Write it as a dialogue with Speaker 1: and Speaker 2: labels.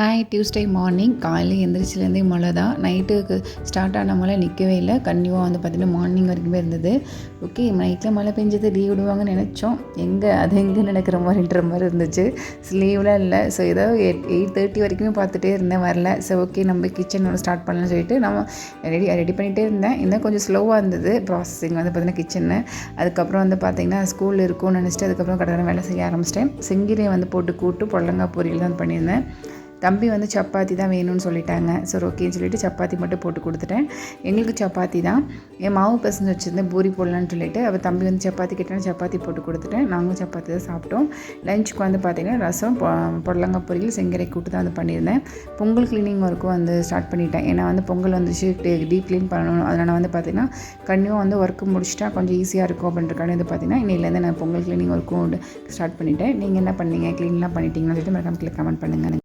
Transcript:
Speaker 1: Hi Tuesday morning காலையில் எந்திரிச்சிலேருந்தே மழை தான். நைட்டுக்கு ஸ்டார்ட் ஆன மழை நிற்கவே இல்லை. கன்னியூவாக வந்து பார்த்திங்கன்னா மார்னிங் வரைக்குமே இருந்தது. ஓகே, நைட்டில் மழை பெஞ்சது லீவ் விடுவாங்கன்னு நினச்சோம். அது எங்கே நடக்கிற மாதிரின்ற மாதிரி இருந்துச்சு. லீவ்லாம் இல்லை. ஸோ ஏதோ 8:30 வரைக்குமே பார்த்துட்டே இருந்தேன், வரல. ஸோ ஓகே, நம்ம கிச்சனோட ஸ்டார்ட் பண்ணலாம்னு சொல்லிட்டு நம்ம ரெடி பண்ணிகிட்டே இருந்தேன். இன்னும் கொஞ்சம் ஸ்லோவாக இருந்தது ப்ராசஸிங் வந்து பார்த்திங்கன்னா கிச்சனு. அதுக்கப்புறம் வந்து பார்த்திங்கன்னா ஸ்கூல் இருக்கும்னு நினச்சிட்டு அதுக்கப்புறம் கடற்கரை வேலை செய்ய ஆரம்பிச்சிட்டேன். செங்கிலியை வந்து போட்டு கூட்டு பொடலங்காய் பொரியல் தான் பண்ணியிருந்தேன். தம்பி வந்து சப்பாத்தி தான் வேணும்னு சொல்லிட்டாங்க. ஸோ ஓகேன்னு சொல்லிட்டு சப்பாத்தி மட்டும் போட்டு கொடுத்துட்டேன். எங்களுக்கு சப்பாத்தி தான். என் மாவு பசங்க வச்சுருந்தேன் பூரி போடலான்னு சொல்லிட்டு அவள் தம்பி வந்து சப்பாத்தி கேட்டாலும் சப்பாத்தி போட்டு கொடுத்துட்டேன். நாங்களும் சப்பாத்தி தான் சாப்பிட்டோம். லஞ்சுக்கு வந்து பார்த்திங்கன்னா ரசம், பொடலங்காய் பொரியல், செங்கரை கூட்டு தான் வந்து பண்ணியிருந்தேன். பொங்கல் க்ளீனிங் ஒர்க்கும் வந்து ஸ்டார்ட் பண்ணிட்டேன். ஏன்னா வந்து பொங்கல் வந்துச்சு, டீப் க்ளீன் பண்ணணும். அதனால் வந்து பார்த்திங்கன்னா கன்னியூவாக வந்து ஒர்க்கு முடிச்சிட்டா கொஞ்சம் ஈஸியாக இருக்கும் அப்படின்றக்கான வந்து பார்த்திங்கன்னா இன்னிலேருந்து நான் பொங்கல் க்ளீனிங் ஒர்க்கும் ஸ்டார்ட் பண்ணிட்டேன். நீங்கள் என்ன பண்ணீங்க? க்ளீன்லாம் பண்ணிட்டீங்கன்னு சொல்லிட்டு மறக்காம கமெண்ட் பண்ணுங்கள்.